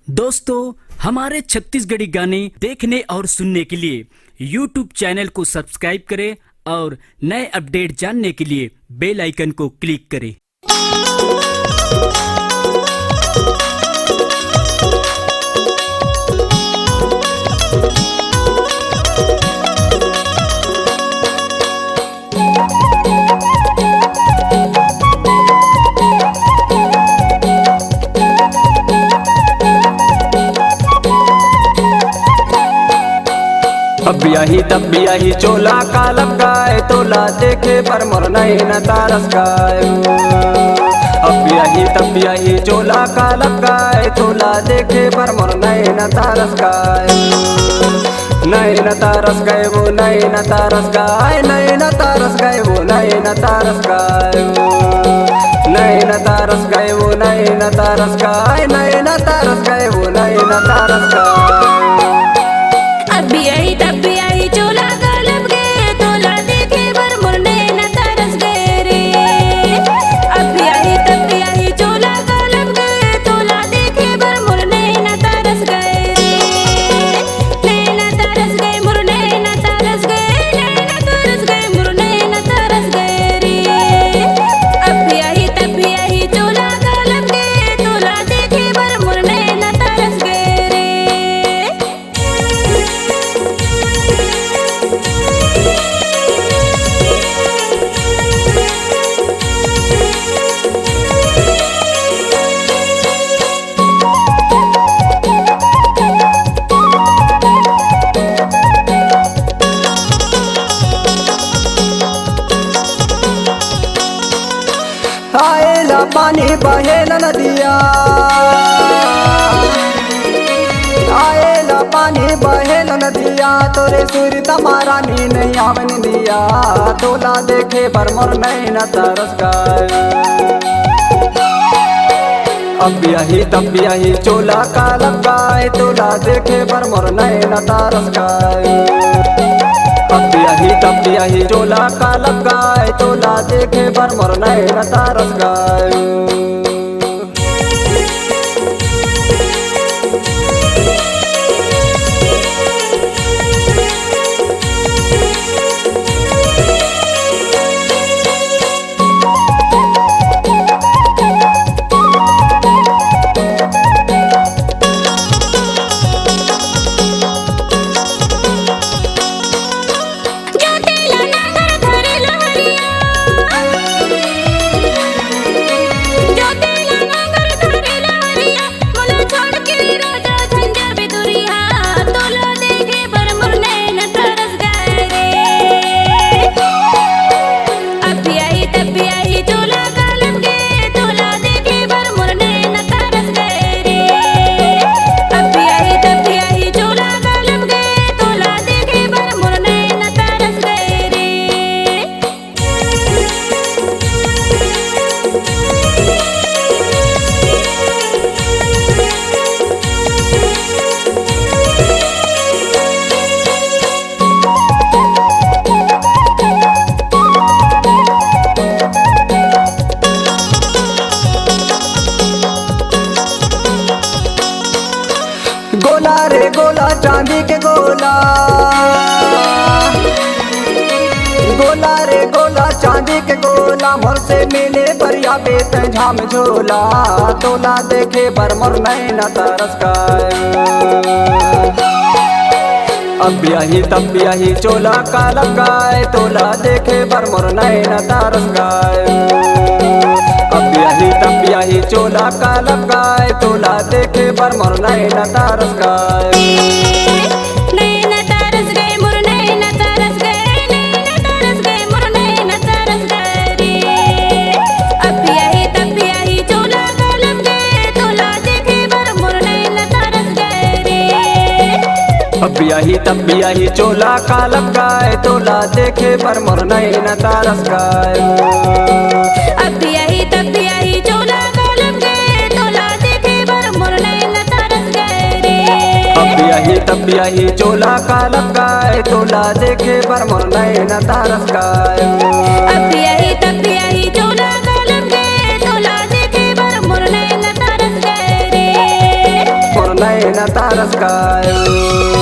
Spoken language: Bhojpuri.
दोस्तों, हमारे छत्तीसगढ़ी गाने देखने और सुनने के लिए YouTube चैनल को सब्सक्राइब करें और नए अपडेट जानने के लिए बेल आइकन को क्लिक करें। अब यही तब भी यही चोला का लपकाए तोला देखे पर मोर नहीं न तारस गाए। अब यही तब भी यही चोला का लपकाए तोला देखे पर मोर नहीं न तारस गाए। नहीं न तारस गए वो नहीं न तारस गाए, नहीं न तारस गए वो नहीं न तारस गाए। नहीं न तारस गए वो नहीं न तारस गाए, नहीं न तारस गए वो नहीं न तारस गाए। अब यही तब भी यही चोला का लब गए तोला देखे बर मुरने न तरस गए रे। अब यही तब भी यही चोला का लब गए तोला देखे बर मुरने न तरस गए रे। नहीं न तरस गए मुरने न तरस गए, नहीं न तरस गए मुरने न तरस गए रे। अब यही तब भी यही चोला का लब गए तोला देखे बर मुरने न तरस गए रे। आएला पानी बहेला नदिया, आएला पानी बहेला नदिया तोरे सूर्य तमारा नी नहीं आवन दिया तोला देखे पर मोर नहीं न तरस गाए। अब यही तब यही चोला का लपकाए तोला देखे पर मोर नहीं न तरस गाए। अब यही तब यही चोला का लपकाए तोला देखे पर मोर नहीं न तारस गाए। गोला रे गोला चांदी के गोला, गोला रे गोला चांदी के गोला मोर से मिले बरिया बेत झाम झोला तोला देखे बर मोर नहीं न तरस गाए। अब यही तब यही चोला का लपकाए तोला देखे बर मोर नहीं न तरस गाए। अब यही तब यही चोला का लपकाए तोला देखे पर मोर नहीं न तरस गाए। नहीं न तरस गए मुर नहीं न तरस गए, नहीं न तरस गए मुर नहीं न तरस गए रे। अब यही तब यही चोला का लब गए तोला देखे बर मुर नहीं न तरस गए रे। अब यही तब यही चोला का लपकाए तोला देखे पर मोर नहीं न तरस गाए। अब यही तब यही चोला का लब गए तोला देखे बर मुर नहीं न तरस गए रे। अब यही तब यही चोला का लपकाए तोला देखे पर मोर नहीं न तरस गाए। अब यही तब यही चोला का लब गए तोला देखे बर मुर नहीं न तरस गए रे। नैन तारस गायो